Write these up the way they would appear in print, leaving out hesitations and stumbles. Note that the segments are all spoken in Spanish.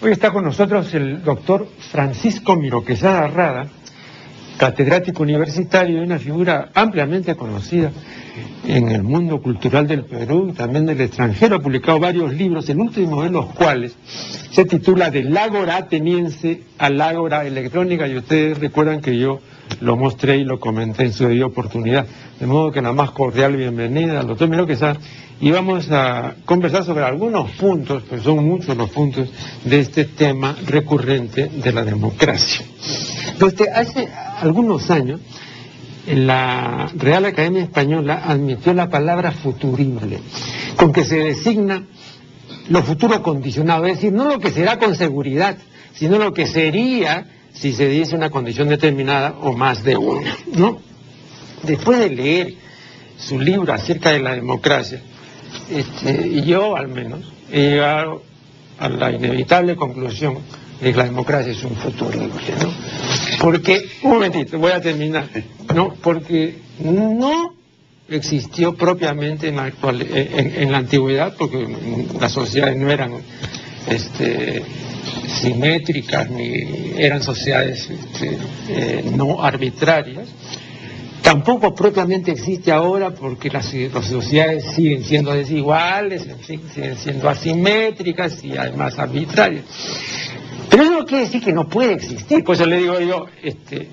Hoy está con nosotros el doctor Francisco Miro Quesada Rada, catedrático universitario y una figura ampliamente conocida en el mundo cultural del Perú y también del extranjero. Ha publicado varios libros, el último de los cuales se titula Del Ágora ateniense al Ágora electrónica, y ustedes recuerdan que yo lo mostré y lo comenté en su debida oportunidad. De modo que la más cordial bienvenida al doctor Miro Quesada, y vamos a conversar sobre algunos puntos, pues son muchos los puntos de este tema recurrente de la democracia. Entonces, hace algunos años, la Real Academia Española admitió la palabra futurible, con que se designa lo futuro condicionado, es decir, no lo que será con seguridad, sino lo que sería si se diese una condición determinada o más de una, ¿no? Después de leer su libro acerca de la democracia, yo al menos he llegado a la inevitable conclusión de que la democracia es un futurible, ¿no? Porque, un momentito, voy a terminar, ¿no? Porque no existió propiamente en la antigüedad, porque las sociedades no eran simétricas ni eran sociedades no arbitrarias. Tampoco propiamente existe ahora, porque las sociedades siguen siendo desiguales, en fin, siguen siendo asimétricas y además arbitrarias. Pero eso no quiere decir que no puede existir, por eso le digo yo,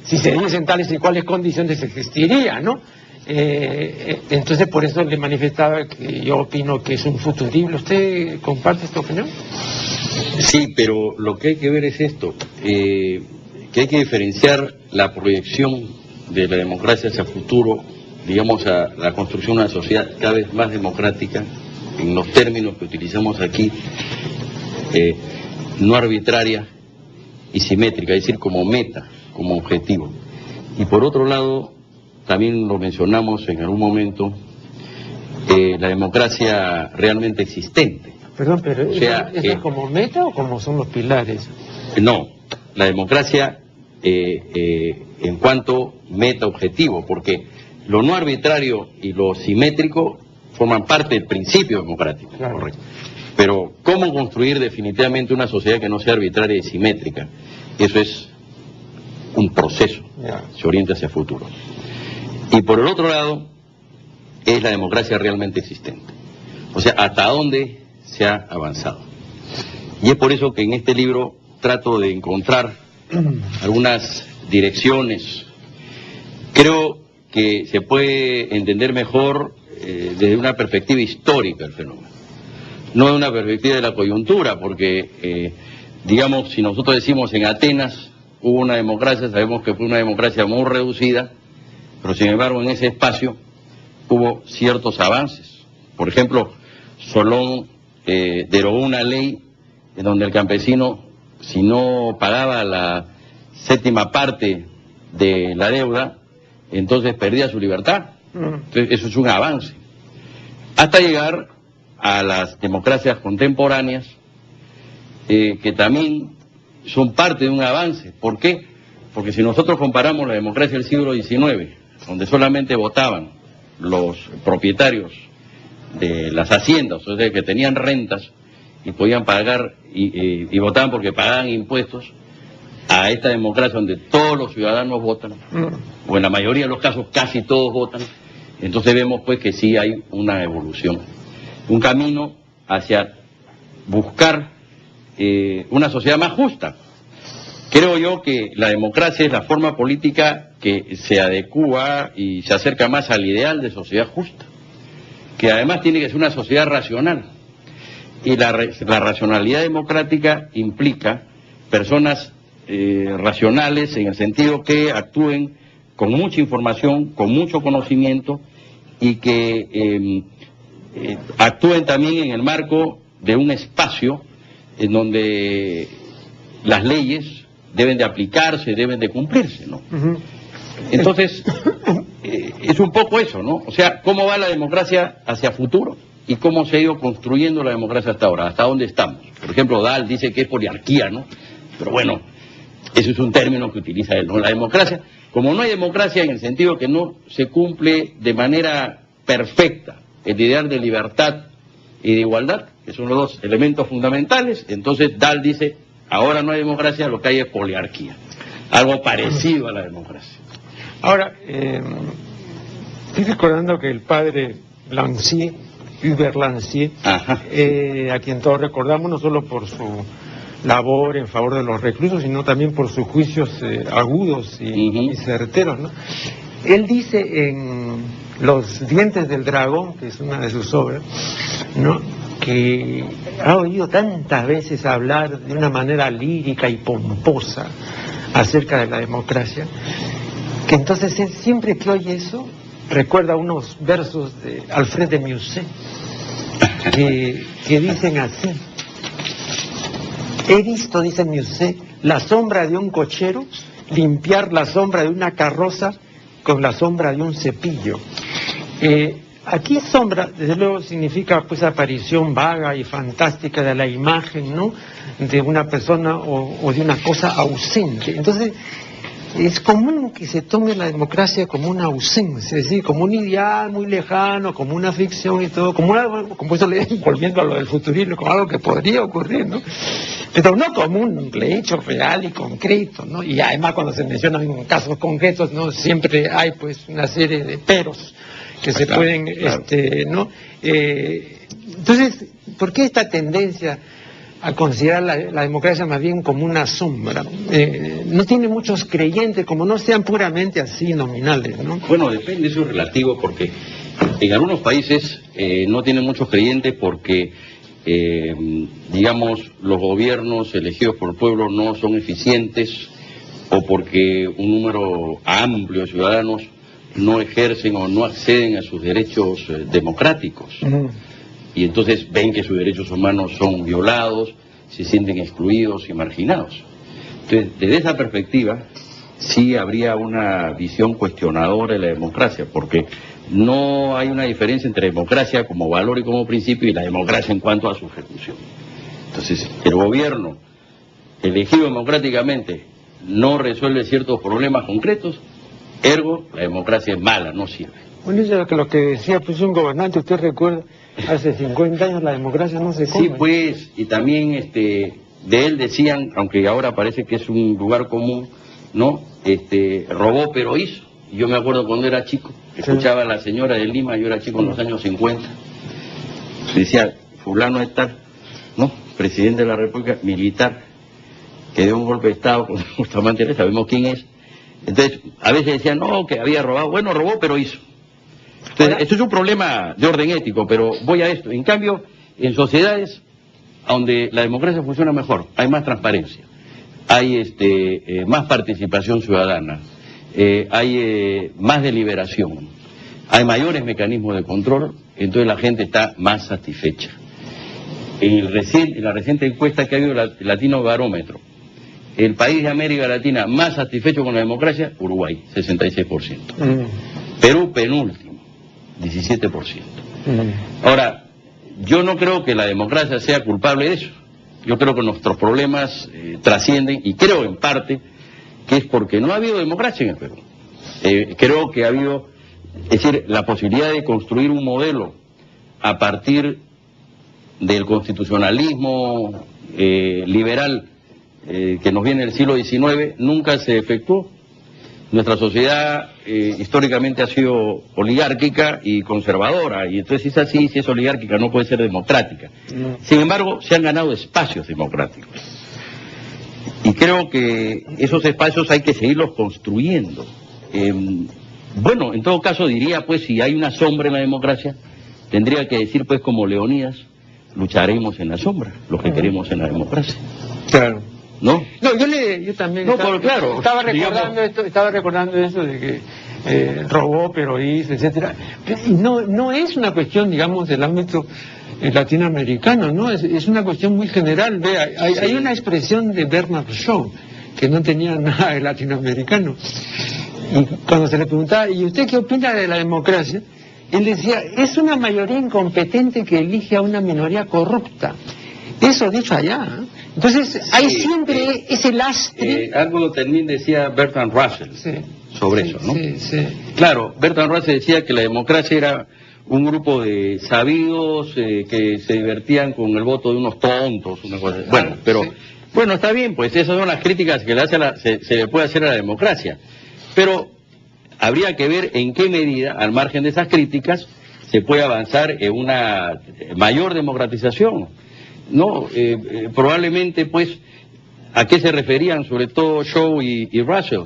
si se diesen tales y cuáles condiciones existiría, ¿no? Entonces por eso le manifestaba que yo opino que es un futurible. ¿Usted comparte esta opinión? Sí, pero lo que hay que ver es esto, que hay que diferenciar la proyección de la democracia hacia el futuro, digamos, a la construcción de una sociedad cada vez más democrática, en los términos que utilizamos aquí, no arbitraria y simétrica, es decir, como meta, como objetivo. Y por otro lado, también lo mencionamos en algún momento, la democracia realmente existente. Perdón, pero o sea, ¿es como meta o como son los pilares? No, la democracia en cuanto meta objetivo, porque lo no arbitrario y lo simétrico forman parte del principio democrático, claro. Correcto. Pero ¿cómo construir definitivamente una sociedad que no sea arbitraria y simétrica? Eso es un proceso, se orienta hacia el futuro. Y por el otro lado, es la democracia realmente existente. O sea, hasta dónde se ha avanzado. Y es por eso que en este libro trato de encontrar algunas direcciones. Creo que se puede entender mejor desde una perspectiva histórica el fenómeno, no de una perspectiva de la coyuntura, porque, digamos, si nosotros decimos en Atenas hubo una democracia, sabemos que fue una democracia muy reducida, pero sin embargo en ese espacio hubo ciertos avances. Por ejemplo, Solón derogó una ley en donde el campesino, si no pagaba la séptima parte de la deuda, entonces perdía su libertad. Entonces, eso es un avance. Hasta llegar a las democracias contemporáneas, que también son parte de un avance. ¿Por qué? Porque si nosotros comparamos la democracia del siglo XIX, donde solamente votaban los propietarios de las haciendas, o sea, que tenían rentas y podían pagar y votaban porque pagaban impuestos, a esta democracia donde todos los ciudadanos votan, o en la mayoría de los casos casi todos votan, entonces vemos pues que sí hay una evolución, un camino hacia buscar una sociedad más justa. Creo yo que la democracia es la forma política que se adecúa y se acerca más al ideal de sociedad justa, que además tiene que ser una sociedad racional. Y la racionalidad democrática implica personas racionales en el sentido que actúen con mucha información, con mucho conocimiento y que actúen también en el marco de un espacio en donde las leyes deben de aplicarse, deben de cumplirse, ¿no? Entonces, es un poco eso, ¿no? O sea, ¿cómo va la democracia hacia futuro? ¿Y cómo se ha ido construyendo la democracia hasta ahora? ¿Hasta dónde estamos? Por ejemplo, Dahl dice que es poliarquía, ¿no? Pero bueno, eso es un término que utiliza él, ¿no? La democracia, como no hay democracia en el sentido que no se cumple de manera perfecta el ideal de libertad y de igualdad, que son los dos elementos fundamentales, entonces Dahl dice, ahora no hay democracia, lo que hay es poliarquía. Algo parecido a la democracia. Ahora, estoy recordando que el padre Lancier, Hubert Lancier, a quien todos recordamos no solo por su labor en favor de los reclusos, sino también por sus juicios agudos y certeros, ¿no? Él dice en Los dientes del dragón, que es una de sus obras, ¿no?, que ha oído tantas veces hablar de una manera lírica y pomposa acerca de la democracia, que entonces él siempre que oye eso recuerda unos versos de Alfred de Musset que dicen así: he visto, dice Musset, la sombra de un cochero limpiar la sombra de una carroza con la sombra de un cepillo. Aquí sombra, desde luego, significa pues aparición vaga y fantástica de la imagen, ¿no?, de una persona o de una cosa ausente. Entonces, es común que se tome la democracia como una ausencia, es decir, como un ideal muy lejano, como una ficción y todo, como eso volviendo a lo del futurismo, como algo que podría ocurrir, ¿no? Pero no como un hecho real y concreto, ¿no? Y además cuando se mencionan casos concretos, ¿no?, siempre hay pues una serie de peros que se pueden, ¿no? Entonces, ¿por qué esta tendencia a considerar la democracia más bien como una sombra? No tiene muchos creyentes, como no sean puramente así nominales, ¿no? Bueno, depende, eso es relativo, porque en algunos países no tienen muchos creyentes porque, digamos, los gobiernos elegidos por el pueblo no son eficientes, o porque un número amplio de ciudadanos no ejercen o no acceden a sus derechos democráticos. Y entonces ven que sus derechos humanos son violados, se sienten excluidos y marginados. Entonces, desde esa perspectiva, sí habría una visión cuestionadora de la democracia, porque no hay una diferencia entre democracia como valor y como principio y la democracia en cuanto a su ejecución. Entonces, el gobierno elegido democráticamente no resuelve ciertos problemas concretos, ergo, la democracia es mala, no sirve. Bueno, eso es lo que decía pues un gobernante, usted recuerda, hace 50 años la democracia no se come. Sí, pues, y también de él decían, aunque ahora parece que es un lugar común, ¿no? Robó pero hizo. Y yo me acuerdo cuando era chico, escuchaba a la señora de Lima, yo era chico en los años 50, decía, fulano es tal, ¿no?, presidente de la República, militar, que dio un golpe de Estado con Bustamante, sabemos quién es. Entonces, a veces decían, no, que había robado. Bueno, robó, pero hizo. Entonces, esto es un problema de orden ético, pero voy a esto. En cambio, en sociedades donde la democracia funciona mejor, hay más transparencia, hay más participación ciudadana, hay más deliberación, hay mayores mecanismos de control, entonces la gente está más satisfecha. En la reciente encuesta que ha habido, el Latino Barómetro, el país de América Latina más satisfecho con la democracia, Uruguay, 66%. Perú, penúltimo, 17%. Ahora, yo no creo que la democracia sea culpable de eso. Yo creo que nuestros problemas trascienden, y creo en parte que es porque no ha habido democracia en el Perú. Creo que ha habido, es decir, la posibilidad de construir un modelo a partir del constitucionalismo liberal que nos viene del siglo XIX, nunca se efectuó. Nuestra sociedad históricamente ha sido oligárquica y conservadora, y entonces si es así, si es oligárquica no puede ser democrática. Sin embargo, se han ganado espacios democráticos. Y creo que esos espacios hay que seguirlos construyendo. Bueno, en todo caso diría, pues, si hay una sombra en la democracia, tendría que decir, pues, como Leonidas, lucharemos en la sombra, los que queremos en la democracia. Claro. ¿No? No, yo también no, pero claro, estaba recordando esto de que robó, pero hizo, etcétera. No es una cuestión, digamos, del ámbito latinoamericano, ¿no? Es una cuestión muy general. Vea, hay una expresión de Bernard Shaw que no tenía nada de latinoamericano. Y cuando se le preguntaba, ¿y usted qué opina de la democracia? Él decía, es una mayoría incompetente que elige a una minoría corrupta. Eso dicho allá, ¿eh? Entonces, hay siempre ese lastre. Algo también decía Bertrand Russell sobre eso, ¿no? Sí. Claro, Bertrand Russell decía que la democracia era un grupo de sabidos que se divertían con el voto de unos tontos, una cosa así. Bueno, pero bueno, está bien, pues esas son las críticas que se le puede hacer a la democracia. Pero habría que ver en qué medida, al margen de esas críticas, se puede avanzar en una mayor democratización, ¿no? Probablemente, pues, ¿a qué se referían sobre todo Shaw y Russell?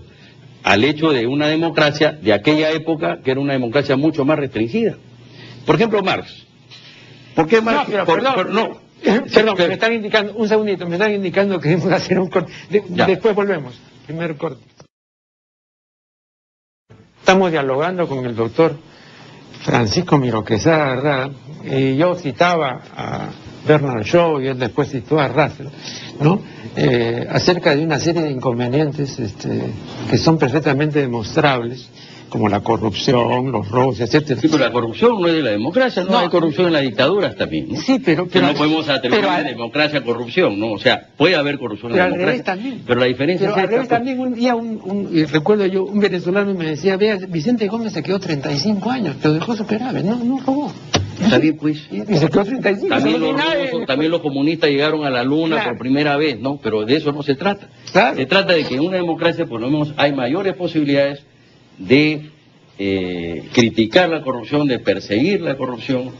Al hecho de una democracia de aquella época que era una democracia mucho más restringida. Por ejemplo, Marx. ¿Por qué Marx? Perdón, me están indicando, un segundito, me están indicando que debemos hacer un corte. Después volvemos. Primer corte. Estamos dialogando con el doctor Francisco Miro Quesada Rada, y yo citaba a Bernard Shaw y él después citó a Russell, ¿no? Acerca de una serie de inconvenientes que son perfectamente demostrables, como la corrupción, los robos, etcétera. Sí, pero la corrupción no es de la democracia, no hay corrupción en las dictaduras también, ¿no? Sí, pero no podemos atribuir a democracia a corrupción, ¿no? O sea, puede haber corrupción en la democracia, también. Pero la diferencia es al revés también. Un día recuerdo yo, un venezolano me decía, vea, Vicente Gómez se quedó 35 años, pero dejó superávit, no robó. Está bien, pues. Y se quedó 35. También los comunistas llegaron a la luna por primera vez, ¿no? Pero de eso no se trata. Claro. Se trata de que en una democracia, por lo menos, hay mayores posibilidades de criticar la corrupción, de perseguir la corrupción,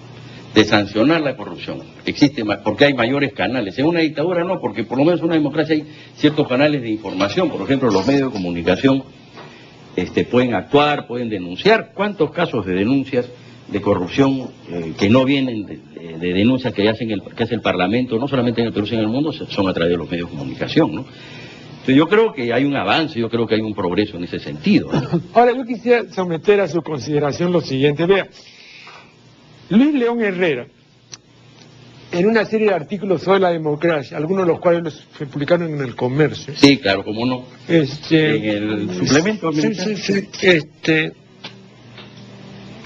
de sancionar la corrupción. Existe más, porque hay mayores canales. En una dictadura no, porque por lo menos en una democracia hay ciertos canales de información. Por ejemplo, los medios de comunicación pueden actuar, pueden denunciar. ¿Cuántos casos de denuncias de corrupción que no vienen de denuncias que hace el Parlamento, no solamente en el Perú, sino en el mundo, son a través de los medios de comunicación, ¿no? Entonces yo creo que hay un avance, yo creo que hay un progreso en ese sentido, ¿no? Ahora, yo quisiera someter a su consideración lo siguiente. Vea, Luis León Herrera, en una serie de artículos sobre la democracia, algunos de los cuales se publicaron en El Comercio. Sí, claro, cómo no. En el suplemento. Sí,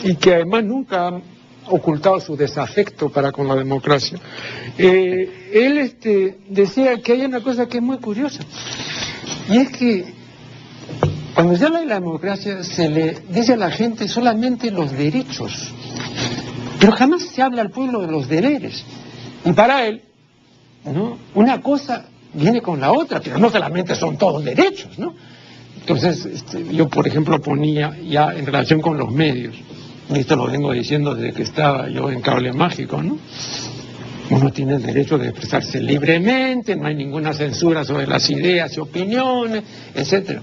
y que además nunca ha ocultado su desafecto para con la democracia. Él decía que hay una cosa que es muy curiosa, y es que cuando se habla de la democracia se le dice a la gente solamente los derechos, pero jamás se habla al pueblo de los deberes. Y para él, ¿no?, una cosa viene con la otra, pero no solamente son todos derechos, ¿no? Entonces, yo por ejemplo ponía ya en relación con los medios, y esto lo vengo diciendo desde que estaba yo en Cable Mágico, ¿no? Uno tiene el derecho de expresarse libremente, no hay ninguna censura sobre las ideas y opiniones, etcétera.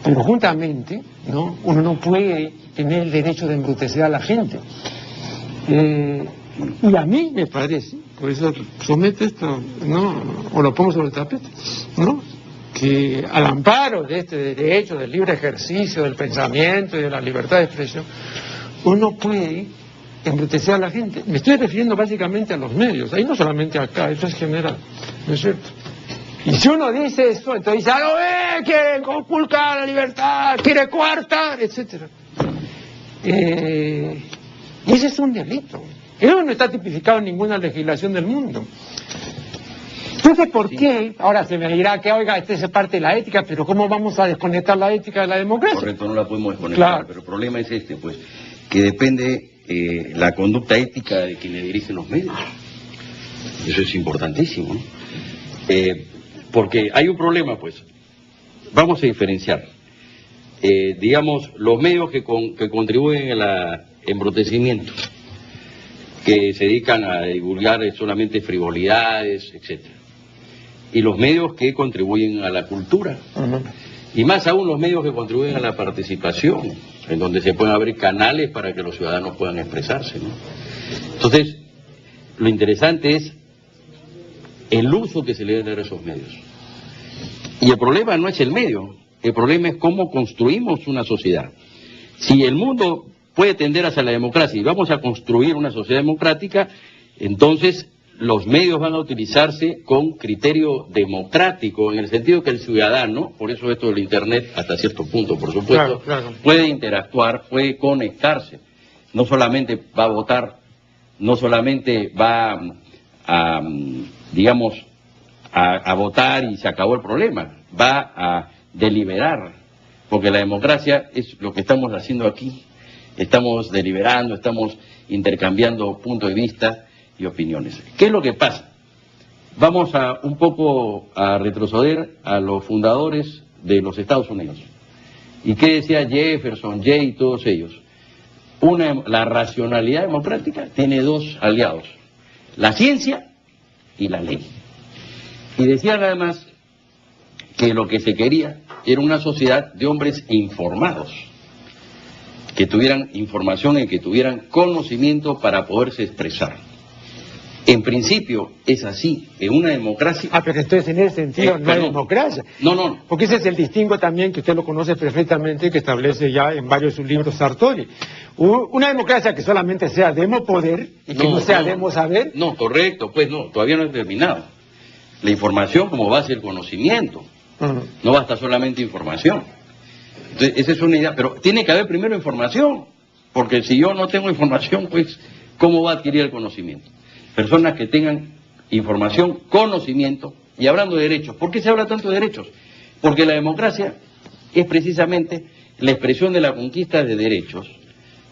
Pero juntamente, ¿no?, uno no puede tener el derecho de embrutecer a la gente. Y a mí me parece, por eso somete esto, ¿no?, o lo pongo sobre el tapete, ¿no?, que al amparo de este derecho del libre ejercicio del pensamiento y de la libertad de expresión, uno puede embrutecer a la gente. Me estoy refiriendo básicamente a los medios, ahí no solamente acá, eso es general, ¿no es cierto? Y si uno dice eso, entonces dice, ¡ah, no, quiere conculcar la libertad, quiere coartar, etcétera! Y ese es un delito. Eso no está tipificado en ninguna legislación del mundo. Entonces, ¿por qué? Ahora se me dirá que, oiga, es parte de la ética, pero ¿cómo vamos a desconectar la ética de la democracia? Correcto, no la podemos desconectar, claro. Pero el problema es pues, que depende la conducta ética de quienes dirigen los medios. Eso es importantísimo, ¿no? Porque hay un problema, pues. Vamos a diferenciar. Digamos, los medios que contribuyen al embrutecimiento, que se dedican a divulgar solamente frivolidades, etcétera. Y los medios que contribuyen a la cultura. Uh-huh. Y más aún los medios que contribuyen a la participación, en donde se pueden abrir canales para que los ciudadanos puedan expresarse, ¿no? Entonces, lo interesante es el uso que se le dé a esos medios. Y el problema no es el medio, el problema es cómo construimos una sociedad. Si el mundo puede tender hacia la democracia y vamos a construir una sociedad democrática, entonces los medios van a utilizarse con criterio democrático, en el sentido que el ciudadano, por eso esto del Internet hasta cierto punto, por supuesto, claro. Puede interactuar, puede conectarse, no solamente va a votar, no solamente va a digamos, a votar y se acabó el problema, va a deliberar, porque la democracia es lo que estamos haciendo aquí. estamos deliberando, estamos intercambiando puntos de vista y opiniones. ¿Qué es lo que pasa? Vamos un poco a retroceder a los fundadores de los Estados Unidos. ¿Y qué decía Jefferson, Jay y todos ellos? La racionalidad democrática tiene dos aliados, la ciencia y la ley. Y decían además que lo que se quería era una sociedad de hombres informados, que tuvieran información y que tuvieran conocimiento para poderse expresar. En principio es así, en una democracia... pero entonces en ese sentido no hay democracia. No. Porque ese es el distingo también que usted lo conoce perfectamente, que establece ya en varios de sus libros Sartori. Una democracia que solamente sea demopoder y que no sea demosaber. No, correcto, pues no, todavía no es terminado. La información como base del conocimiento. No basta solamente información. Entonces, esa es una idea, pero tiene que haber primero información, porque si yo no tengo información, pues, ¿cómo va a adquirir el conocimiento? Personas que tengan información, conocimiento, y hablando de derechos. ¿Por qué se habla tanto de derechos? Porque la democracia es precisamente la expresión de la conquista de derechos,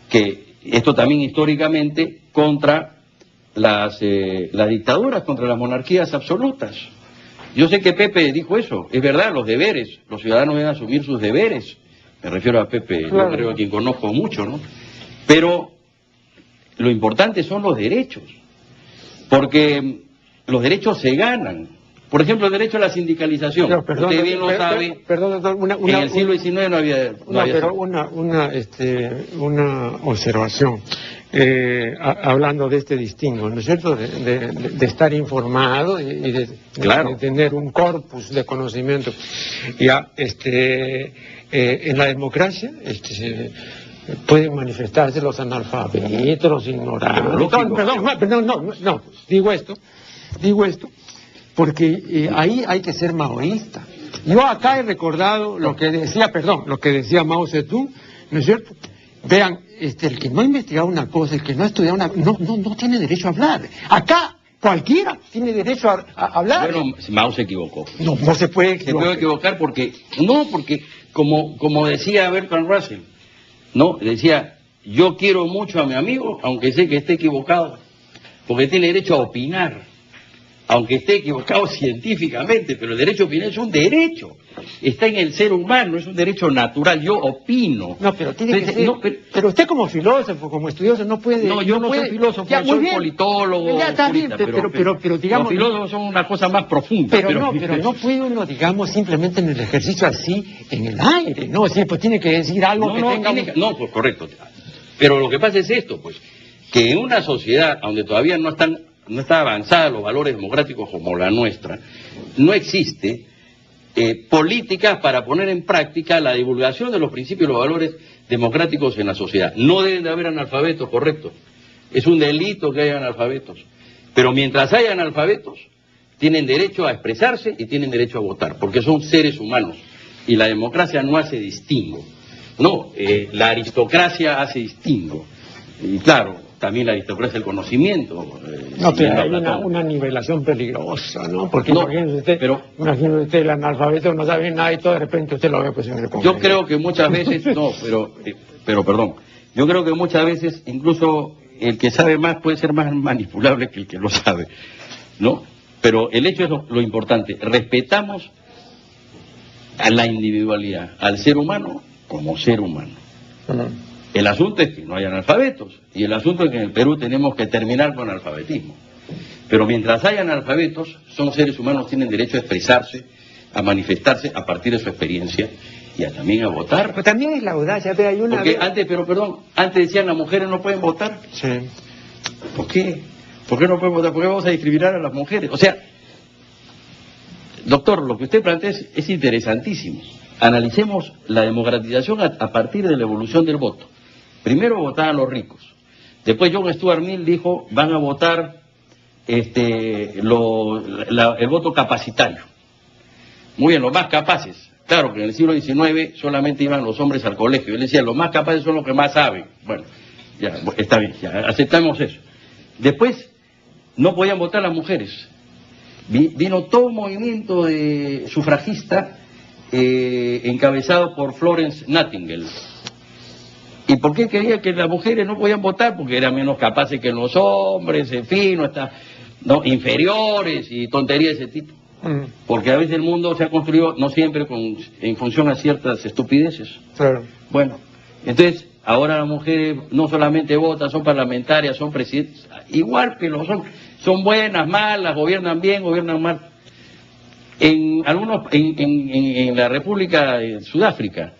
que esto también históricamente contra las dictaduras, contra las monarquías absolutas. Yo sé que Pepe dijo eso, es verdad, los deberes, los ciudadanos deben asumir sus deberes. Me refiero a Pepe, claro. Yo creo a quien conozco mucho, ¿no? Pero lo importante son los derechos. Porque los derechos se ganan. Por ejemplo, el derecho a la sindicalización. No, perdón, usted bien lo sabe. Perdón, en el siglo XIX no había... pero una observación. Hablando de este distingo, ¿no es cierto? De estar informado y de tener un corpus de conocimiento. Ya, en la democracia, pueden manifestarse los analfabetos, los ignorantes. No, digo esto, porque ahí hay que ser maoísta. Yo acá he recordado lo que decía Mao Zedong, ¿no es cierto? Vean, el que no ha investigado una cosa, el que no ha estudiado no tiene derecho a hablar. Acá cualquiera tiene derecho a hablar. Bueno, Mao se equivocó. No se puede equivocar. Se puede equivocar porque como decía Bertrand Russell, no, decía, yo quiero mucho a mi amigo, aunque sé que esté equivocado, porque tiene derecho a opinar, aunque esté equivocado científicamente, pero el derecho a opinar es un derecho, está en el ser humano, es un derecho natural, yo opino. No, pero tiene que ser, pero usted como filósofo, como estudioso, no puede... No, yo no soy filósofo, yo soy politólogo. Ya está bien, pero digamos... Los filósofos son una cosa más profunda. Pero no puede uno, digamos, simplemente en el ejercicio así, en el aire, ¿no? Sí, pues tiene que decir algo No, pues correcto. Pero lo que pasa es esto, pues, que en una sociedad donde todavía no está avanzada los valores democráticos como la nuestra, no existe políticas para poner en práctica la divulgación de los principios y los valores democráticos en la sociedad. No deben de haber analfabetos, correcto. Es un delito que haya analfabetos. Pero mientras haya analfabetos, tienen derecho a expresarse y tienen derecho a votar, porque son seres humanos. Y la democracia no hace distingo. No, la aristocracia hace distingo. Y claro, también la aristocracia del conocimiento. No, pero hay una nivelación peligrosa, ¿no? Porque imagínese usted, el analfabeto no sabe nada y todo de repente usted lo ve pues en el Congreso. Yo creo que muchas veces, pero perdón, yo creo que muchas veces incluso el que sabe más puede ser más manipulable que el que lo sabe, ¿no? Pero el hecho es lo importante, respetamos a la individualidad, al ser humano como ser humano. El asunto es que no hay analfabetos, y el asunto es que en el Perú tenemos que terminar con el analfabetismo. Pero mientras haya analfabetos, son seres humanos, tienen derecho a expresarse, a manifestarse a partir de su experiencia, y también a votar. Pero también es la audacia, hay una... Porque antes decían las mujeres no pueden votar. Sí. ¿Por qué? ¿Por qué no pueden votar? ¿Por qué vamos a discriminar a las mujeres? O sea, doctor, lo que usted plantea es interesantísimo. Analicemos la democratización a partir de la evolución del voto. Primero votaban los ricos. Después John Stuart Mill dijo, van a votar el voto capacitario. Muy bien, los más capaces. Claro que en el siglo XIX solamente iban los hombres al colegio. Él decía, los más capaces son los que más saben. Bueno, ya, está bien, ya aceptamos eso. Después, no podían votar las mujeres. Vino todo un movimiento de sufragista encabezado por Florence Nightingale. ¿Y por qué creía que las mujeres no podían votar? Porque eran menos capaces que los hombres, en fin, no, inferiores y tonterías de ese tipo. Porque a veces el mundo se ha construido, no siempre, en función a ciertas estupideces. Claro. Bueno, entonces, ahora las mujeres no solamente votan, son parlamentarias, son presidentes, igual que los hombres. Son buenas, malas, gobiernan bien, gobiernan mal. En la República de Sudáfrica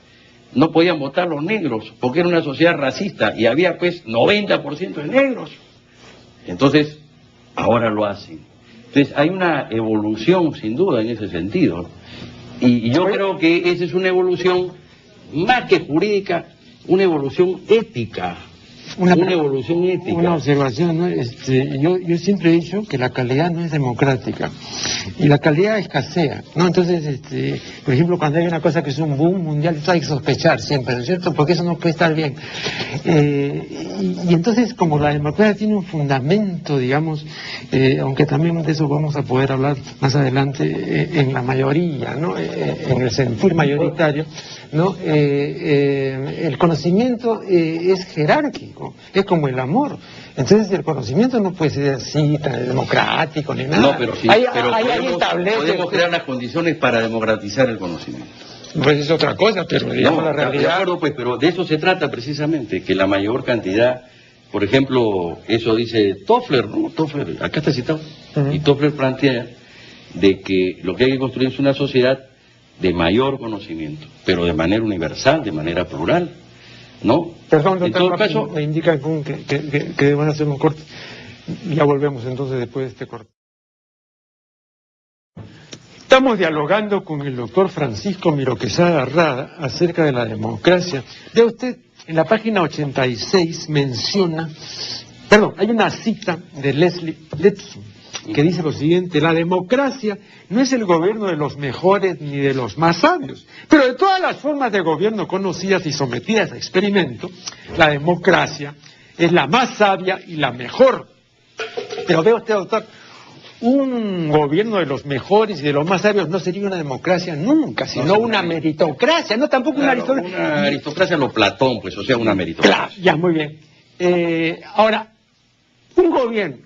no podían votar los negros porque era una sociedad racista y había pues 90% de negros. Entonces, ahora lo hacen. Entonces, hay una evolución sin duda en ese sentido. Y yo creo que esa es una evolución más que jurídica, una evolución ética. Una evolución ética. Una observación, ¿no? Yo siempre he dicho que la calidad no es democrática y la calidad escasea, ¿no? Entonces, por ejemplo, cuando hay una cosa que es un boom mundial, eso hay que sospechar siempre, ¿no es cierto? Porque eso no puede estar bien. Y entonces, como la democracia tiene un fundamento, digamos, aunque también de eso vamos a poder hablar más adelante, en la mayoría, ¿no? En el sentir mayoritario, ¿no? El conocimiento es jerárquico. Es como el amor. Entonces el conocimiento no puede ser así, tan democrático ni nada. No, pero sí, podemos crear las condiciones para democratizar el conocimiento. Pues es otra cosa, pero digamos la realidad. De acuerdo, pues, pero de eso se trata precisamente, que la mayor cantidad, por ejemplo, eso dice Toffler, ¿no? Toffler, acá está citado, y Toffler plantea de que lo que hay que construir es una sociedad de mayor conocimiento, pero de manera universal, de manera plural. ¿No? Perdón, doctor, en todo caso, me indican que van a hacer un corte. Ya volvemos entonces después de este corte. Estamos dialogando con el doctor Francisco Miro Quesada Rada acerca de la democracia. Ve usted, en la página 86 menciona, hay una cita de Leslie Lepson que dice lo siguiente: la democracia no es el gobierno de los mejores ni de los más sabios, pero de todas las formas de gobierno conocidas y sometidas a experimento, la democracia es la más sabia y la mejor. Pero vea usted, doctor, un gobierno de los mejores y de los más sabios no sería una democracia nunca, sino una meritocracia, no tampoco una aristocracia. Una aristocracia lo Platón, pues, o sea, una meritocracia. Claro, ya, muy bien. Ahora, un gobierno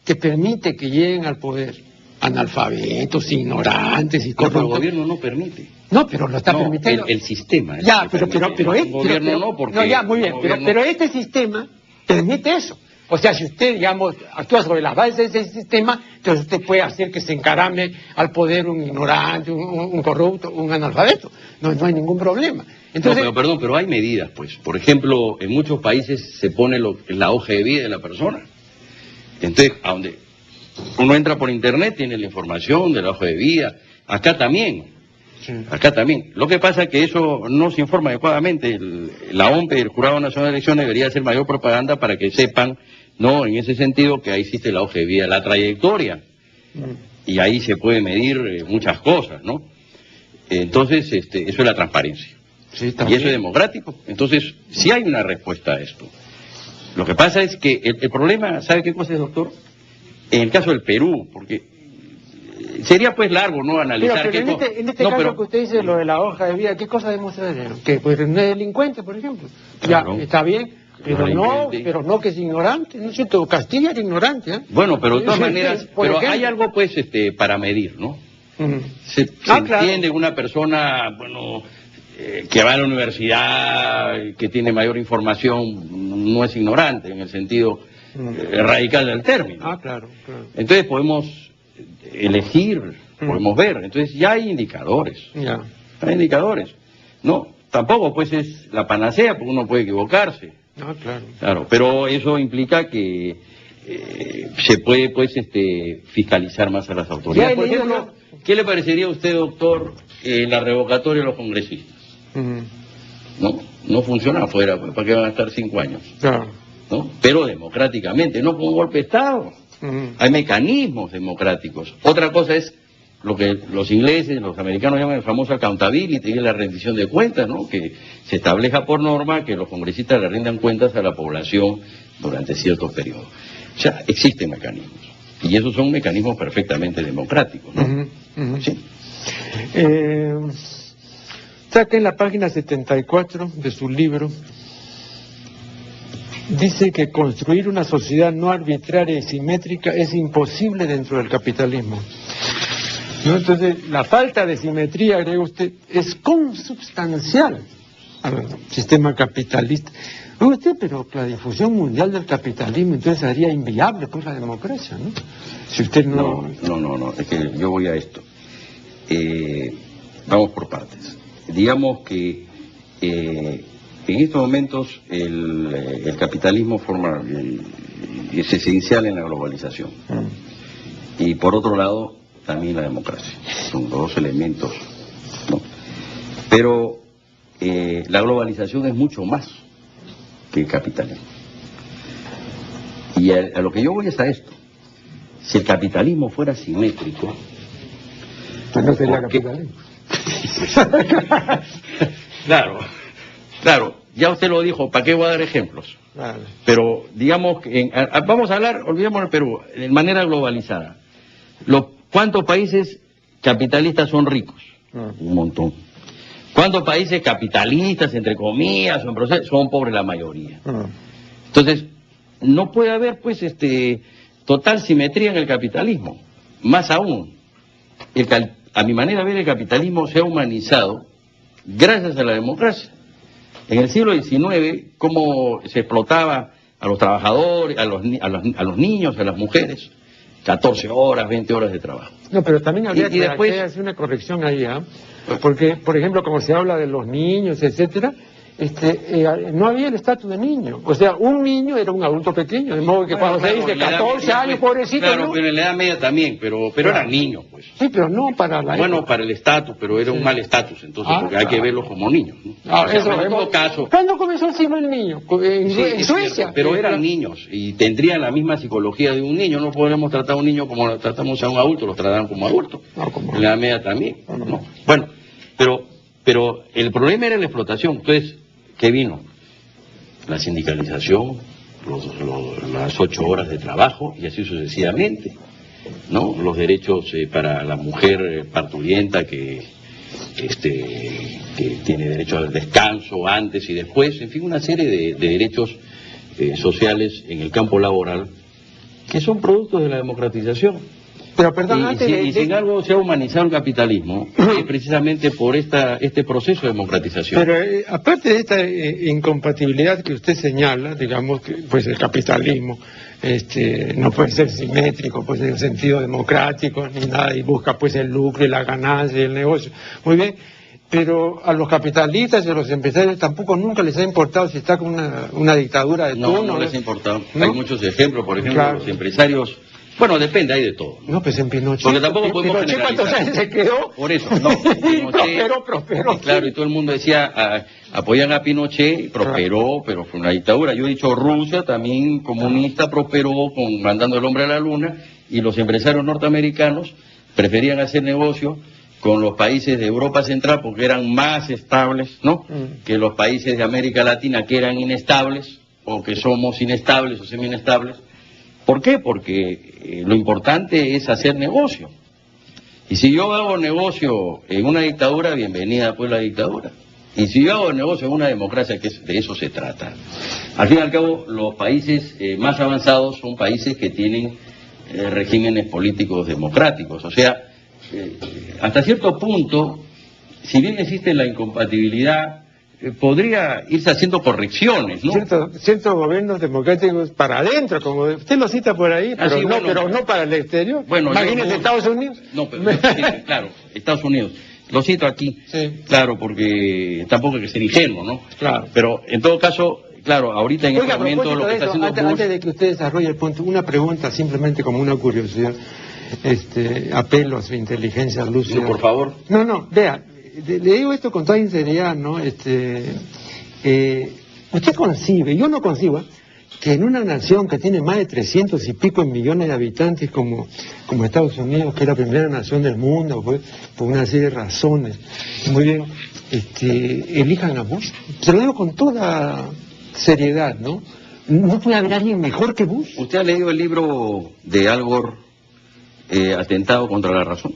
que permite que lleguen al poder analfabetos, ignorantes y corruptos. No, el gobierno no permite. No, pero lo está permitiendo. El sistema. Ya, pero el gobierno no, porque... No, ya, muy bien, pero este sistema permite eso. O sea, si usted, digamos, actúa sobre las bases de ese sistema, entonces usted puede hacer que se encarame al poder un ignorante, un corrupto, un analfabeto. No hay ningún problema. Entonces... No, pero hay medidas, pues. Por ejemplo, en muchos países se pone la hoja de vida de la persona. Entonces, a donde uno entra por internet, tiene la información de la hoja de vida. Acá también. Sí. Acá también. Lo que pasa es que eso no se informa adecuadamente. La OMP, el Jurado Nacional de Elecciones, debería hacer mayor propaganda para que sepan, ¿no? En ese sentido, que ahí existe la hoja de vida, la trayectoria. Y ahí se puede medir muchas cosas, ¿no? Entonces, eso es la transparencia. Sí, y eso es democrático. Entonces, sí hay una respuesta a esto. Lo que pasa es que el problema, ¿sabe qué cosa es, doctor? En el caso del Perú, porque sería pues largo, ¿no? Analizar pero en este caso que usted dice, lo de la hoja de vida, ¿qué cosa demuestra? Que pues no es delincuente, por ejemplo. Claro. Ya, está bien, pero no que es ignorante, ¿no es cierto? Castilla era ignorante, ¿eh? Bueno, pero de todas maneras, pero hay algo pues para medir, ¿no? Se entiende que una persona, bueno, que va a la universidad, que tiene mayor información, no es ignorante en el sentido radical del término. Claro. Entonces podemos elegir, podemos ver. Entonces ya hay indicadores. Ya. Hay indicadores. No, tampoco pues es la panacea, porque uno puede equivocarse. Claro, pero eso implica que se puede pues fiscalizar más a las autoridades. Por ejemplo, ¿qué le parecería a usted, doctor, la revocatoria de los congresistas? No funciona afuera, pues, ¿para qué van a estar 5 años? Claro. ¿No? Pero democráticamente, no con un golpe de Estado. Hay mecanismos democráticos. Otra cosa es lo que los ingleses, los americanos llaman el famoso accountability, que es la rendición de cuentas, ¿no? Que se establezca por norma que los congresistas le rindan cuentas a la población durante ciertos periodos. O sea, existen mecanismos. Y esos son mecanismos perfectamente democráticos, ¿no? Sí. Está acá en la página 74 de su libro, dice que construir una sociedad no arbitraria y simétrica es imposible dentro del capitalismo. ¿No? Entonces, la falta de simetría, agrega usted, es consubstancial al sistema capitalista. Oye usted, pero la difusión mundial del capitalismo entonces haría inviable pues la democracia, ¿no? Si usted no... No, es que yo voy a esto. Vamos por partes. Digamos que en estos momentos el capitalismo es esencial en la globalización. Y por otro lado, también la democracia. Son los dos elementos, ¿no? Pero la globalización es mucho más que el capitalismo. Y a lo que yo voy es a esto. Si el capitalismo fuera simétrico... Pues no sería capitalismo. Claro, ya usted lo dijo, ¿para qué voy a dar ejemplos? Vale. Pero digamos, vamos a hablar, olvidemos el Perú, de manera globalizada. ¿Cuántos países capitalistas son ricos? Un montón. ¿Cuántos países capitalistas, entre comillas, son pobres la mayoría? Entonces, no puede haber, pues, total simetría en el capitalismo. Más aún, a mi manera de ver, el capitalismo se ha humanizado gracias a la democracia. En el siglo XIX, cómo se explotaba a los trabajadores, a los niños, a las mujeres, 14 horas, 20 horas de trabajo. No, pero también habría y después... que hacer una corrección ahí, ¿eh? Porque, por ejemplo, como se habla de los niños, etcétera, no había el estatus de niño. O sea, un niño era un adulto pequeño, de modo que cuando se dice 14 años, pobrecito, claro, ¿no? pero en la Edad Media también, pero eran niños, pues. Sí, pero no para la época. Para el estatus, pero era un mal estatus, entonces, porque hay que verlos como niños, ¿no? En todo caso... ¿Cuándo comenzó el siglo del niño? En Suecia. Cierto, pero eran niños, y tendrían la misma psicología de un niño. No podemos tratar a un niño como tratamos a un adulto, los trataban como adultos. En la Edad Media también, ¿no? Bueno, pero el problema era la explotación. Entonces, ¿qué vino? La sindicalización, las 8 horas de trabajo y así sucesivamente, ¿no? Los derechos para la mujer parturienta que tiene derecho al descanso antes y después, en fin, una serie de derechos sociales en el campo laboral que son productos de la democratización. Pero perdón, sin algo se ha humanizado el capitalismo precisamente por este proceso de democratización. Pero aparte de esta incompatibilidad que usted señala, digamos que pues el capitalismo no puede ser simétrico pues en el sentido democrático ni nada, y busca pues el lucro y la ganancia y el negocio. Muy bien, pero a los capitalistas y a los empresarios tampoco nunca les ha importado si está con una dictadura de turno. No les ha importado. ¿No? Hay muchos ejemplos, por ejemplo, los empresarios... Bueno, depende, hay de todo. No, pues en Pinochet. Porque tampoco podemos Pinochet, ¿cuántos años se quedó? Por eso, no. Prosperó. Claro, y todo el mundo decía, apoyan a Pinochet, prosperó, pero fue una dictadura. Yo he dicho, Rusia también comunista prosperó mandando el hombre a la luna, y los empresarios norteamericanos preferían hacer negocio con los países de Europa Central porque eran más estables, ¿no? Que los países de América Latina que eran inestables, o que somos inestables o semi-inestables. ¿Por qué? Porque lo importante es hacer negocio. Y si yo hago negocio en una dictadura, bienvenida pues la dictadura. Y si yo hago negocio en una democracia, que de eso se trata. Al fin y al cabo, los países más avanzados son países que tienen regímenes políticos democráticos. O sea, hasta cierto punto, si bien existe la incompatibilidad, podría irse haciendo correcciones, ¿no? Ciertos gobiernos democráticos para adentro, como usted lo cita por ahí, pero no para el exterior. Bueno, imagínese Estados Unidos. No, pero sí, claro, Estados Unidos. Lo cito aquí, claro, porque tampoco hay que ser ingenuo, ¿no? Claro. Pero en todo caso, claro, ahorita en este momento lo que está haciendo antes de que usted desarrolle el punto, una pregunta simplemente como una curiosidad. Apelo a su inteligencia lúcida. No, por favor. No, vea. Le digo esto con toda sinceridad, ¿no? Usted concibe, yo no concibo, que en una nación que tiene más de 300 y pico millones de habitantes como Estados Unidos, que es la primera nación del mundo, pues, por una serie de razones, muy bien, elijan a Bush. Se lo digo con toda seriedad, ¿no? No puede haber alguien mejor que Bush. ¿Usted ha leído el libro de Al Gore, Atentado contra la Razón?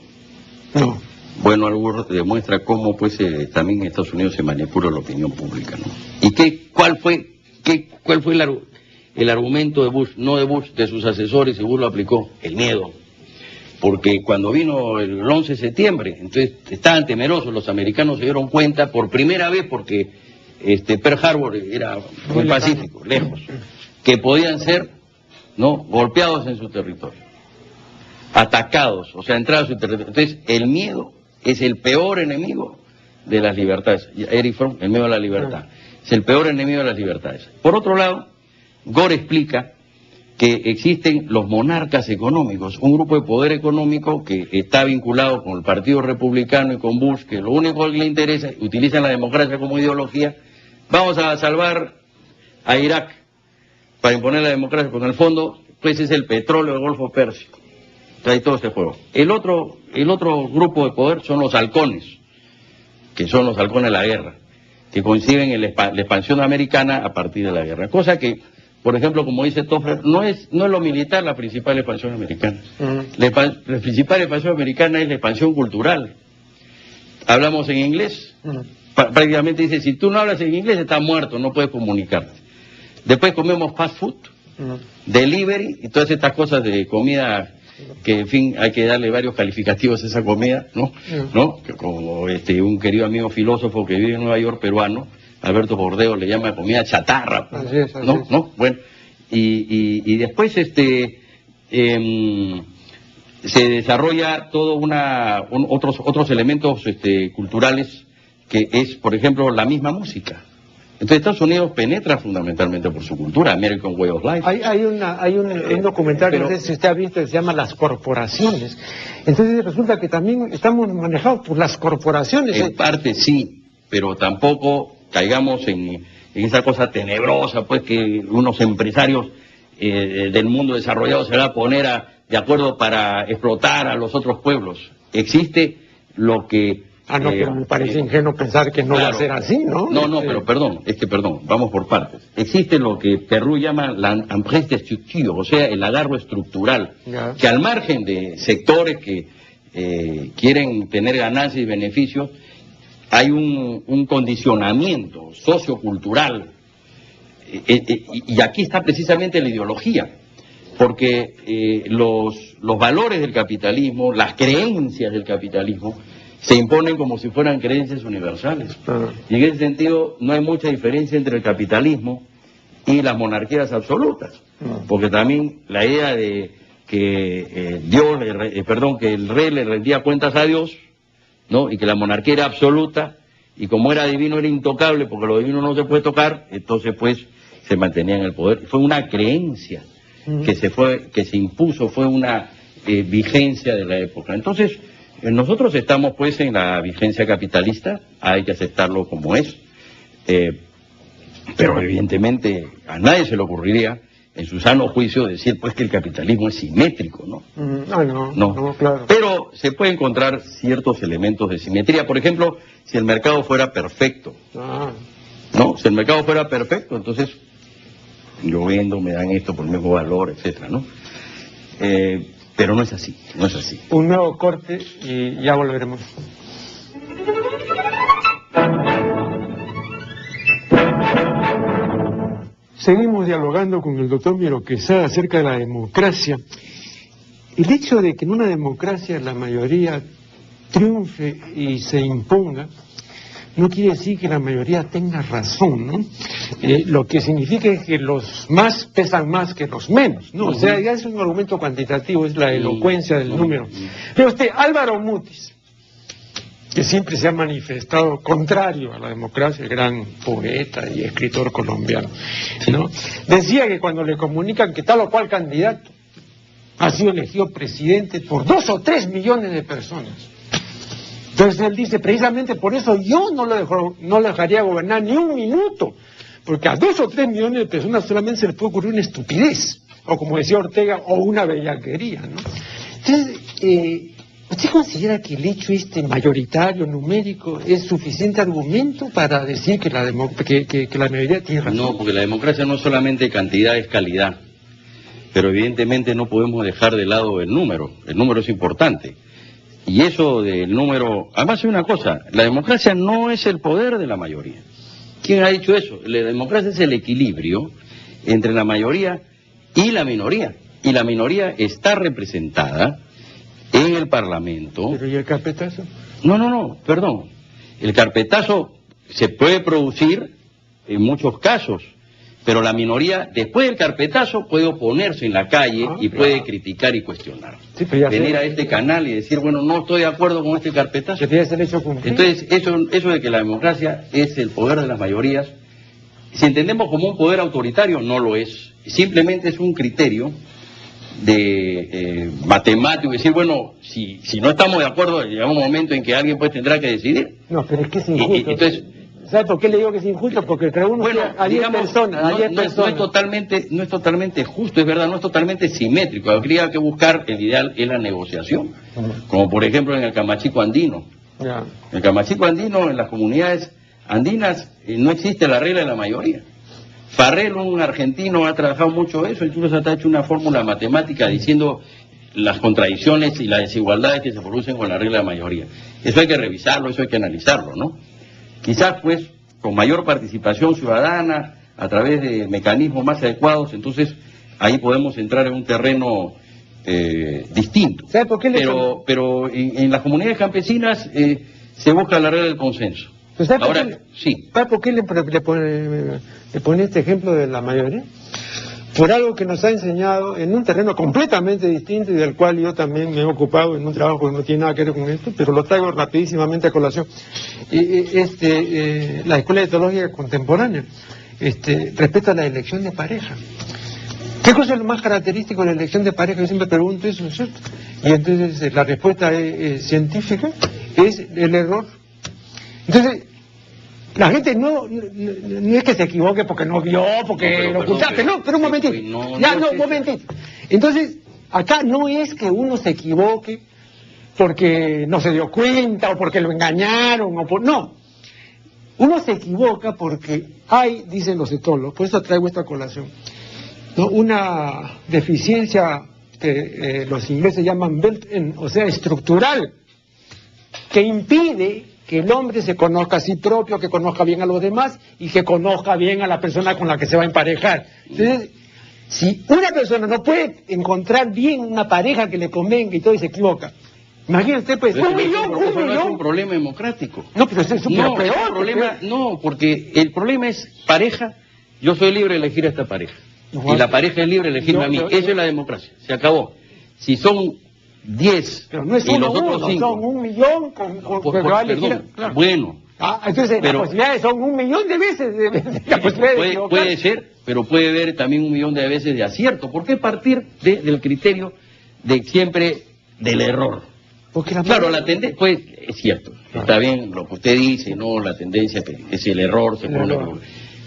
No. Bueno, Al Gore demuestra cómo pues también en Estados Unidos se manipula la opinión pública, ¿no? ¿Y cuál fue el argumento de Bush, no de Bush, de sus asesores, y Bush lo aplicó, el miedo. Porque cuando vino el 11 de septiembre, entonces estaban temerosos, los americanos se dieron cuenta por primera vez, porque Pearl Harbor era muy pacífico, lejos, que podían ser, ¿no?, golpeados en su territorio, atacados, o sea, entrar a su territorio. Entonces, el miedo es el peor enemigo de las libertades. Erich Fromm, el miedo a la libertad, es el peor enemigo de las libertades. Por otro lado, Gore explica que existen los monarcas económicos, un grupo de poder económico que está vinculado con el Partido Republicano y con Bush, que lo único que le interesa, utilizan la democracia como ideología. Vamos a salvar a Irak para imponer la democracia, porque en el fondo pues es el petróleo del Golfo Pérsico. Trae todo este juego. El otro grupo de poder son los halcones, que son los halcones de la guerra, que coinciden en la expansión americana a partir de la guerra. Cosa que, por ejemplo, como dice Toffler, no es lo militar la principal expansión americana. La principal expansión americana es la expansión cultural. Hablamos en inglés. Prácticamente dice, si tú no hablas en inglés estás muerto, no puedes comunicarte. Después comemos fast food, delivery y todas estas cosas de comida que, en fin, hay que darle varios calificativos a esa comida, ¿no? ¿No? Que como un querido amigo filósofo que vive en Nueva York, peruano, Alberto Bordeo, le llama comida chatarra, así es. ¿no? Bueno, y después se desarrolla todo otros elementos culturales, que es, por ejemplo, la misma música. Entonces Estados Unidos penetra fundamentalmente por su cultura, American Way of Life. Hay un documental, no sé si usted ha visto, que se llama Las Corporaciones. Entonces resulta que también estamos manejados por las corporaciones. En parte sí, pero tampoco caigamos en esa cosa tenebrosa, pues, que unos empresarios del mundo desarrollado se van a poner de acuerdo para explotar a los otros pueblos. Existe lo que... pero me parece ingenuo pensar que no, claro, va a ser así, ¿no? No, pero perdón, vamos por partes. Existe lo que Perú llama la empresa de structure, o sea, el agarro estructural, que al margen de sectores que quieren tener ganancias y beneficios, hay un condicionamiento sociocultural, y aquí está precisamente la ideología, porque los valores del capitalismo, las creencias del capitalismo, se imponen como si fueran creencias universales. Y en ese sentido no hay mucha diferencia entre el capitalismo y las monarquías absolutas, porque también la idea de que que el rey le rendía cuentas a Dios, ¿no?, y que la monarquía era absoluta, y como era divino era intocable, porque lo divino no se puede tocar, entonces pues se mantenía en el poder. Fue una creencia que se impuso, fue una vigencia de la época. Entonces, nosotros estamos pues en la vigencia capitalista, hay que aceptarlo como es, pero evidentemente a nadie se le ocurriría en su sano juicio decir pues que el capitalismo es simétrico, ¿no? No, claro. Pero se puede encontrar ciertos elementos de simetría. Por ejemplo, si el mercado fuera perfecto, ¿no? Si el mercado fuera perfecto, entonces yo vendo, me dan esto por el mismo valor, etcétera, ¿no? Pero no es así, no es así. Un nuevo corte y ya volveremos. Seguimos dialogando con el doctor Miro Quesada acerca de la democracia. El hecho de que en una democracia la mayoría triunfe y se imponga, no quiere decir que la mayoría tenga razón, ¿no? Lo que significa es que los más pesan más que los menos, ¿no? O sea, ya es un argumento cuantitativo, es la elocuencia del número. Pero Álvaro Mutis, que siempre se ha manifestado contrario a la democracia, el gran poeta y escritor colombiano, ¿no?, decía que cuando le comunican que tal o cual candidato ha sido elegido presidente por 2 o 3 millones de personas, entonces él dice, precisamente por eso yo no lo dejaría gobernar ni un minuto, porque a 2 o 3 millones de personas solamente se les puede ocurrir una estupidez, o como decía Ortega, o una bellaquería, ¿no? Entonces, ¿usted considera que el hecho mayoritario, numérico, es suficiente argumento para decir que la mayoría tiene razón? No, porque la democracia no es solamente cantidad, es calidad. Pero evidentemente no podemos dejar de lado el número es importante. Y eso del número... Además hay una cosa, la democracia no es el poder de la mayoría. ¿Quién ha dicho eso? La democracia es el equilibrio entre la mayoría y la minoría. Y la minoría está representada en el Parlamento. ¿Pero y el carpetazo? No, perdón. El carpetazo se puede producir en muchos casos, pero la minoría, después del carpetazo, puede oponerse en la calle y puede criticar y cuestionar. Sí, venir a este canal y decir, bueno, no estoy de acuerdo con este carpetazo. Entonces, eso de que la democracia es el poder de las mayorías, si entendemos como un poder autoritario, no lo es. Simplemente es un criterio de matemático, decir, bueno, si no estamos de acuerdo, llega un momento en que alguien pues tendrá que decidir. No, pero es que es injusto. Entonces, ¿sabes por qué le digo que es injusto? Porque entre uno a 10 personas, no es totalmente justo, es verdad, no es totalmente simétrico. Habría que buscar, el ideal es la negociación, como por ejemplo en el Camachico andino. En el Camachico andino, en las comunidades andinas, no existe la regla de la mayoría. Farrell, un argentino, ha trabajado mucho eso, incluso ha hecho una fórmula matemática diciendo las contradicciones y las desigualdades que se producen con la regla de la mayoría. Eso hay que revisarlo, eso hay que analizarlo, ¿no? Quizás, pues, con mayor participación ciudadana, a través de mecanismos más adecuados, entonces ahí podemos entrar en un terreno distinto. ¿Sabe por qué pero en las comunidades campesinas se busca la regla del consenso. Ahora, sí. ¿Sabe por qué le pone este ejemplo de la mayoría? Por algo que nos ha enseñado en un terreno completamente distinto y del cual yo también me he ocupado en un trabajo que no tiene nada que ver con esto, pero lo traigo rapidísimamente a colación. La Escuela de Teología Contemporánea respecto a la elección de pareja. ¿Qué cosa es lo más característico de la elección de pareja? Yo siempre pregunto eso, ¿no es cierto? Y entonces la respuesta científica es el error. Entonces, la gente no es que se equivoque porque no vio, porque lo ocultaste, pero un momentito. Un momentito. Entonces, acá no es que uno se equivoque porque no se dio cuenta o porque lo engañaron no. Uno se equivoca porque hay, dicen los etólogos, por eso traigo esta colación, ¿no? Una deficiencia que los ingleses llaman built-in, o sea, estructural, que impide que el hombre se conozca a sí propio, que conozca bien a los demás y que conozca bien a la persona con la que se va a emparejar. Entonces, si una persona no puede encontrar bien una pareja que le convenga y todo y se equivoca, imagínate pues, un millón. Es un problema democrático. No, pero eso es un peor. No, porque el problema es pareja, yo soy libre de elegir a esta pareja. Y la pareja es libre de elegirme a mí. Eso es la democracia, se acabó. Si son 10 pero no es y los otros 5 son 1 millón perdón, claro. Bueno, entonces las posibilidades son 1 millón de veces la posibilidad puede ser, pero puede haber también 1 millón de veces de acierto. ¿Por qué partir del criterio de siempre del error? Claro, la tendencia, pues es cierto, está bien lo que usted dice, no, la tendencia es el error,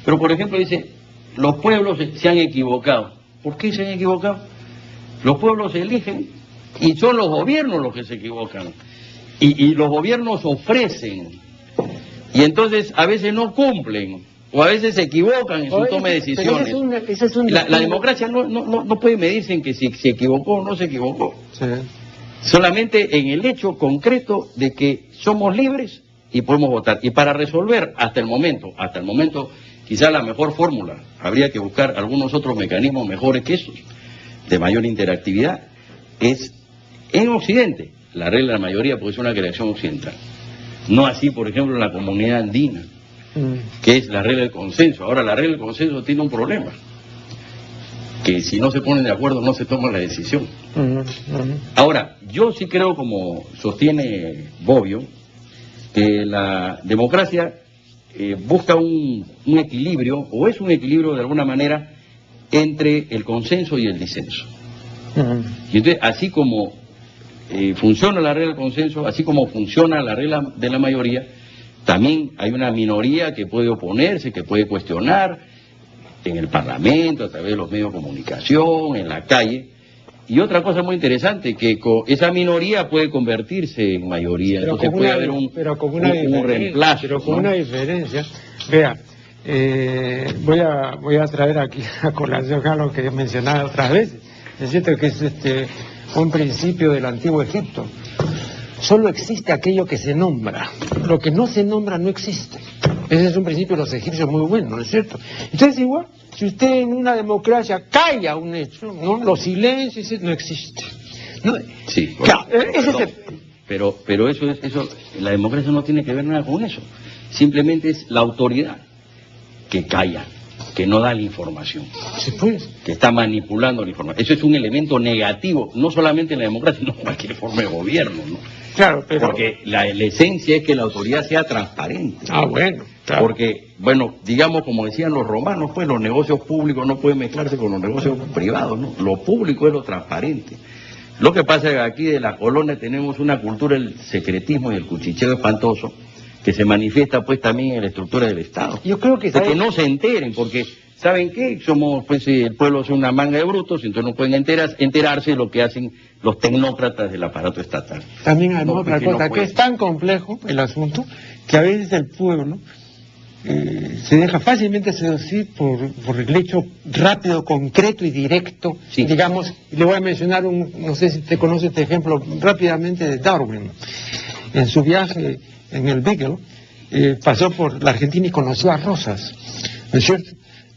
pero por ejemplo dice, los pueblos se han equivocado. ¿Por qué se han equivocado? Los pueblos eligen y son los gobiernos los que se equivocan. Y los gobiernos ofrecen. Y entonces a veces no cumplen. O a veces se equivocan en su toma de decisiones. La democracia no puede medirse en que si se equivocó o no se equivocó. Sí. Solamente en el hecho concreto de que somos libres y podemos votar. Y para resolver hasta el momento, quizá la mejor fórmula, habría que buscar algunos otros mecanismos mejores que esos, de mayor interactividad, es en Occidente, la regla de la mayoría porque es una creación occidental. No así, por ejemplo, en la comunidad andina, que es la regla del consenso. Ahora, la regla del consenso tiene un problema, que si no se ponen de acuerdo no se toma la decisión. Ahora, yo sí creo, como sostiene Bobbio, que la democracia busca un equilibrio, o es un equilibrio de alguna manera, entre el consenso y el disenso. Y entonces, así como funciona la regla del consenso, así como funciona la regla de la mayoría, también hay una minoría que puede oponerse, que puede cuestionar en el Parlamento, a través de los medios de comunicación, en la calle. Y otra cosa muy interesante, que esa minoría puede convertirse en mayoría, pero entonces puede haber un reemplazo. Pero con una diferencia. Vea, voy a traer aquí a colación a lo que he mencionado otras veces. Es cierto que es un principio del antiguo Egipto. Solo existe aquello que se nombra. Lo que no se nombra no existe. Ese es un principio de los egipcios muy bueno, ¿no es cierto? Entonces igual, si usted en una democracia calla un hecho, ¿no? Los silencios no existen. ¿No? Sí, claro, ese es el... pero eso, la democracia no tiene que ver nada con eso. Simplemente es la autoridad que calla, que no da la información, sí, pues, que está manipulando la información. Eso es un elemento negativo, no solamente en la democracia, sino en cualquier forma de gobierno, ¿no? Claro, pero... Porque la esencia es que la autoridad sea transparente. Ah, bueno, claro. Porque, bueno, digamos, como decían los romanos, pues los negocios públicos no pueden mezclarse con los negocios privados, ¿no? Lo público es lo transparente. Lo que pasa es que aquí de la colonia tenemos una cultura del secretismo y el cuchicheo espantoso, que se manifiesta pues también en la estructura del Estado. Yo creo que... De que no se enteren, porque, ¿saben qué? Somos, pues, el pueblo es una manga de brutos, entonces no pueden enterarse de lo que hacen los tecnócratas del aparato estatal. También hay No, otra porque cosa, no que es tan complejo el asunto, que a veces el pueblo se deja fácilmente seducir por el hecho rápido, concreto y directo. Sí. Digamos, le voy a mencionar no sé si te conoce este ejemplo rápidamente de Darwin. En su viaje en el Beagle, pasó por la Argentina y conoció a Rosas, ¿no es cierto?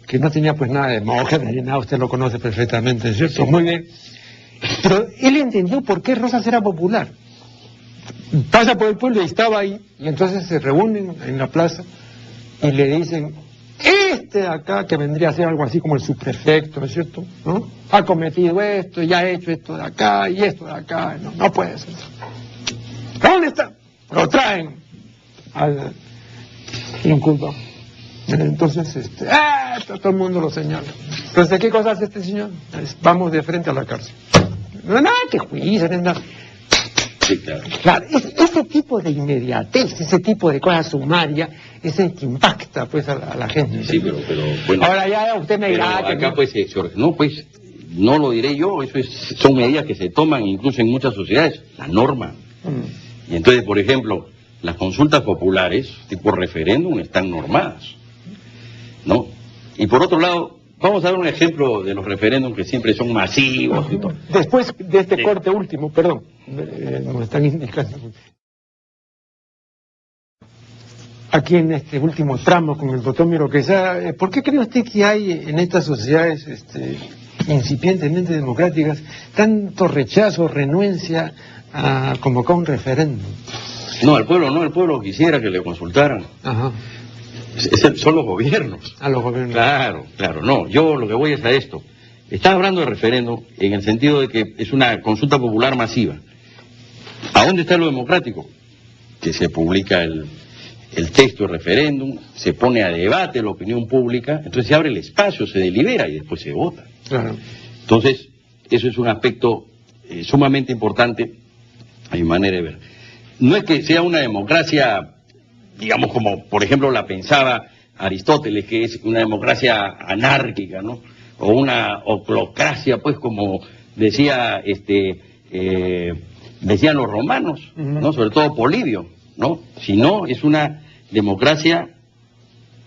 Que no tenía pues nada de monja ni nada, usted lo conoce perfectamente, ¿no es cierto? Muy bien. Pero él entendió por qué Rosas era popular. Pasa por el pueblo y estaba ahí, y entonces se reúnen en la plaza y le dicen, este de acá, que vendría a ser algo así como el subprefecto, ¿no es cierto? ¿No? Ha cometido esto, ya ha hecho esto de acá y esto de acá, no puede ser. ¿Dónde está? Lo traen al inculpado. Entonces, todo el mundo lo señala. Entonces, ¿qué cosa hace este señor? Vamos de frente a la cárcel. No, nada, que juicio, nada. Sí, claro. Claro, ese tipo de inmediatez, ese tipo de cosa sumaria, es el que impacta pues a la gente. Sí, pero bueno. Ahora ya usted me dirá que... Acá pues, no, pues, no lo diré yo, son medidas que se toman incluso en muchas sociedades, la norma. Y entonces, por ejemplo, las consultas populares, tipo referéndum, están normadas, ¿no? Y por otro lado, vamos a dar un ejemplo de los referéndums que siempre son masivos y todo. Después de este corte último, perdón, nos están indicando. Aquí en este último tramo con el doctor Miro Quesada, ¿por qué cree usted que hay en estas sociedades incipientemente democráticas tanto rechazo, renuencia a convocar un referéndum? No, el pueblo quisiera que le consultaran. Ajá. Son los gobiernos. A los gobiernos. Claro, no, yo lo que voy es a esto. Estás hablando de referéndum en el sentido de que es una consulta popular masiva. ¿A dónde está lo democrático? Que se publica el texto del referéndum, se pone a debate la opinión pública, entonces se abre el espacio, se delibera y después se vota. Claro. Entonces, eso es un aspecto sumamente importante a mi manera de ver. No es que sea una democracia, digamos, como por ejemplo la pensaba Aristóteles, que es una democracia anárquica, ¿no? O una oclocracia, pues, como decía decían los romanos, ¿no? Sobre todo Polibio, ¿no? Sino es una democracia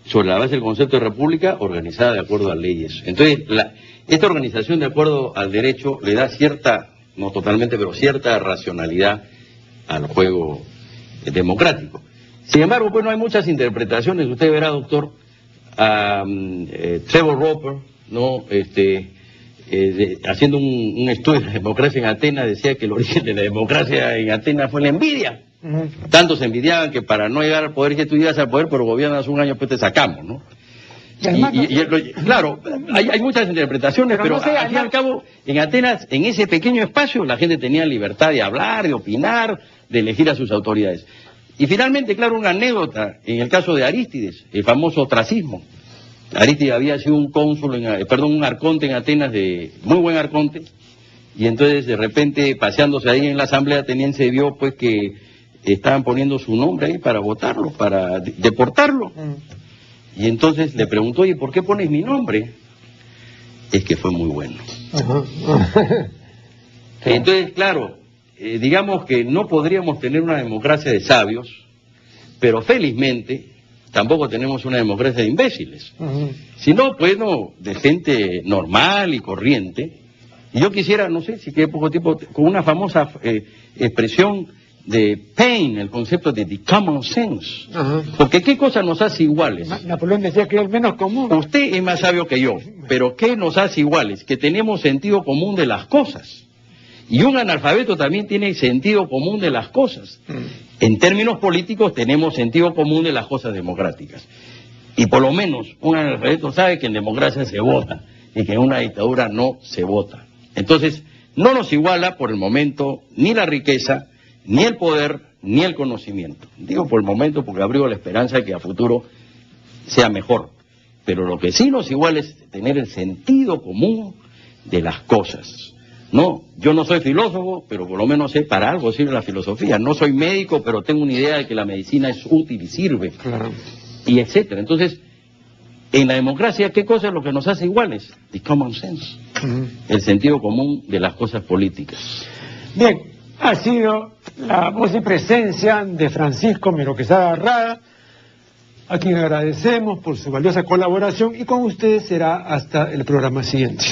sobre la base del concepto de república organizada de acuerdo a leyes. Entonces, esta organización de acuerdo al derecho le da cierta, no totalmente, pero cierta racionalidad al juego democrático. Sin embargo, pues no hay muchas interpretaciones. Usted verá, doctor, a Trevor Roper, ¿no? Haciendo un estudio de la democracia en Atenas, decía que el origen de la democracia en Atenas fue la envidia. Tanto se envidiaban que para no llegar al poder que tú llegas al poder, pero gobiernas un año, pues te sacamos, ¿no? Claro, hay muchas interpretaciones, pero al fin y al cabo, en Atenas, en ese pequeño espacio, la gente tenía libertad de hablar, de opinar, de elegir a sus autoridades. Y finalmente, claro, una anécdota, en el caso de Arístides, el famoso ostracismo. Arístides había sido un cónsul, un arconte en Atenas, muy buen arconte, y entonces de repente, paseándose ahí en la asamblea ateniense, vio pues que estaban poniendo su nombre ahí para votarlo, para deportarlo. Y entonces le preguntó, oye, ¿por qué pones mi nombre? Es que fue muy bueno. Entonces, claro, digamos que no podríamos tener una democracia de sabios, pero felizmente tampoco tenemos una democracia de imbéciles, sino, pues, no, de gente normal y corriente. Y yo quisiera, no sé, si queda poco tiempo, con una famosa expresión de Paine, el concepto de the common sense. Ajá. Porque ¿qué cosa nos hace iguales? Napoleón decía que es el menos común. Usted es más sabio que yo, pero ¿qué nos hace iguales? Que tenemos sentido común de las cosas. Y un analfabeto también tiene sentido común de las cosas. En términos políticos tenemos sentido común de las cosas democráticas. Y por lo menos un analfabeto sabe que en democracia se vota y que en una dictadura no se vota. Entonces, no nos iguala por el momento ni la riqueza, ni el poder, ni el conocimiento. Digo por el momento porque abrigo la esperanza de que a futuro sea mejor. Pero lo que sí nos iguala es tener el sentido común de las cosas. No, yo no soy filósofo, pero por lo menos sé para algo sirve la filosofía. No soy médico, pero tengo una idea de que la medicina es útil y sirve. Claro. Y etcétera. Entonces, en la democracia, ¿qué cosa es lo que nos hace iguales? The common sense. El sentido común de las cosas políticas. Bien, ha sido la voz y presencia de Francisco Miro Quesada Rada, a quien agradecemos por su valiosa colaboración, y con ustedes será hasta el programa siguiente.